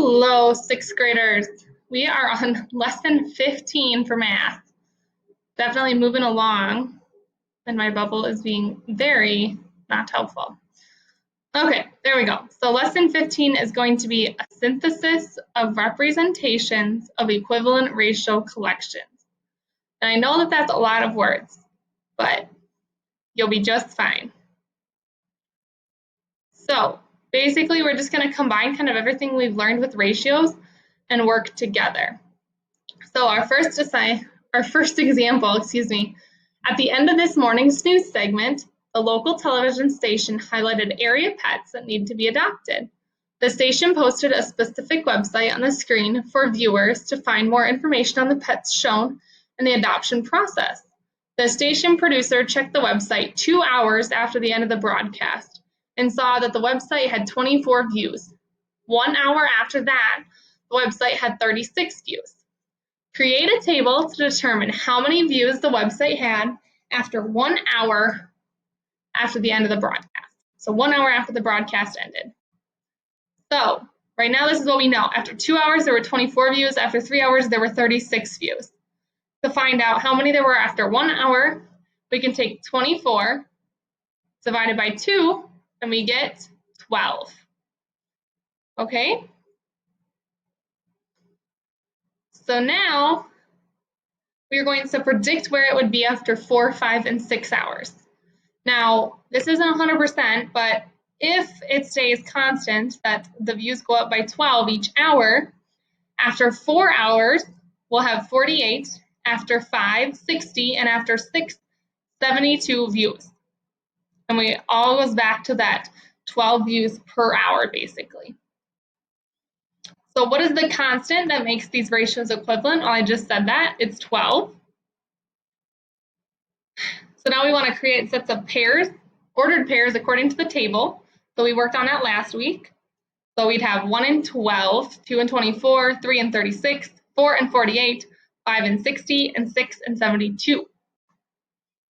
Hello, sixth graders. We are on lesson 15 for math. Definitely moving along, and my bubble is being very not helpful. Okay, there we go. So lesson 15 is going to be a synthesis of representations of equivalent ratio collections. And I know that that's a lot of words, but you'll be just fine. So basically, we're just going to combine kind of everything we've learned with ratios and work together. So our first example, at the end of this morning's news segment, the local television station highlighted area pets that need to be adopted. The station posted a specific website on the screen for viewers to find more information on the pets shown and the adoption process. The station producer checked the website 2 hours after the end of the broadcast and saw that the website had 24 views. 1 hour after that, the website had 36 views. Create a table to determine how many views the website had after 1 hour after the end of the broadcast. So 1 hour after the broadcast ended. So right now, this is what we know. After 2 hours, there were 24 views. After 3 hours, there were 36 views. To find out how many there were after 1 hour, we can take 24 divided by 2, and we get 12. Okay? So now we are going to predict where it would be after 4, 5, and 6 hours. Now, this isn't 100%, but if it stays constant, that the views go up by 12 each hour, after 4 hours, we'll have 48, after 5, 60, and after 6, 72 views. And we all goes back to that 12 views per hour, basically. So what is the constant that makes these ratios equivalent? Well, I just said that. It's 12. So now we want to create sets of pairs, ordered pairs according to the table. So we worked on that last week. So we'd have 1 and 12, 2 and 24, 3 and 36, 4 and 48, 5 and 60, and 6 and 72.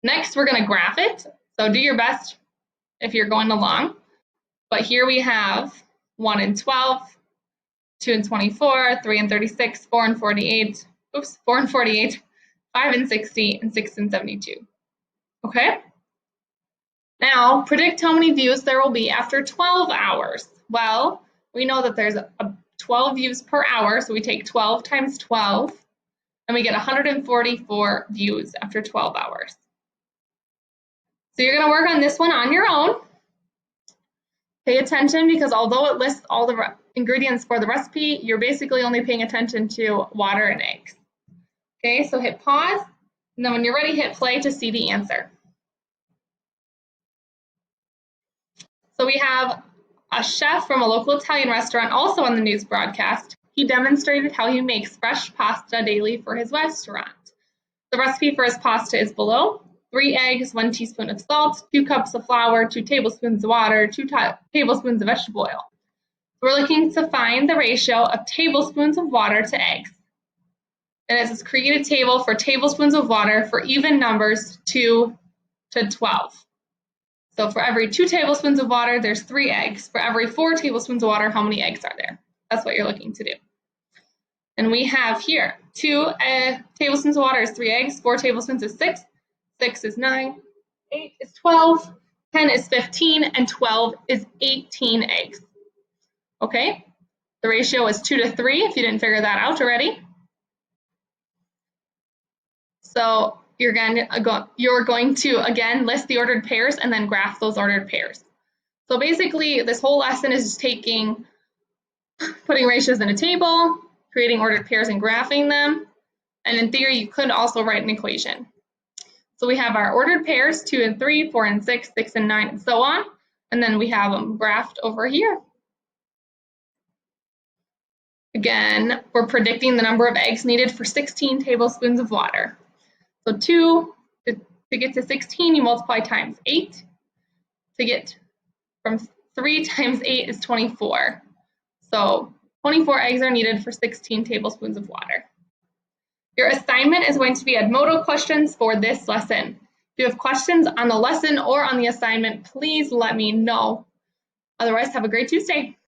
Next, we're going to graph it. So do your best if you're going along. But here we have 1 and 12, 2 and 24, 3 and 36, 4 and 48, 4 and 48, 5 and 60, and 6 and 72. Okay? Now, predict how many views there will be after 12 hours. Well, we know that there's 12 views per hour, so we take 12 times 12, and we get 144 views after 12 hours. So you're going to work on this one on your own. Pay attention, because although it lists all the ingredients for the recipe, you're basically only paying attention to water and eggs. Okay, so hit pause, and then when you're ready, hit play to see the answer. So we have a chef from a local Italian restaurant also on the news broadcast. He demonstrated how he makes fresh pasta daily for his restaurant. The recipe for his pasta is below: 3 eggs, 1 teaspoon of salt, 2 cups of flour, 2 tablespoons of water, 2 tablespoons of vegetable oil. We're looking to find the ratio of tablespoons of water to eggs. And it says create a table for tablespoons of water for even numbers 2 to 12. So for every 2 tablespoons of water, there's 3 eggs. For every 4 tablespoons of water, how many eggs are there? That's what you're looking to do. And we have here 2 tablespoons of water is 3 eggs, 4 tablespoons is 6, 6 is 9, 8 is 12, 10 is 15, and 12 is 18 eggs. Okay? The ratio is 2 to 3 if you didn't figure that out already. So you're going to, again, list the ordered pairs and then graph those ordered pairs. So basically, this whole lesson is just putting ratios in a table, creating ordered pairs and graphing them. And in theory, you could also write an equation. So we have our ordered pairs, 2 and 3, 4 and 6, 6 and 9, and so on. And then we have them graphed over here. Again, we're predicting the number of eggs needed for 16 tablespoons of water. So 2, to get to 16, you multiply times 8. To get from 3 times 8 is 24. So 24 eggs are needed for 16 tablespoons of water. Your assignment is going to be Edmodo questions for this lesson. If you have questions on the lesson or on the assignment, please let me know. Otherwise, have a great Tuesday.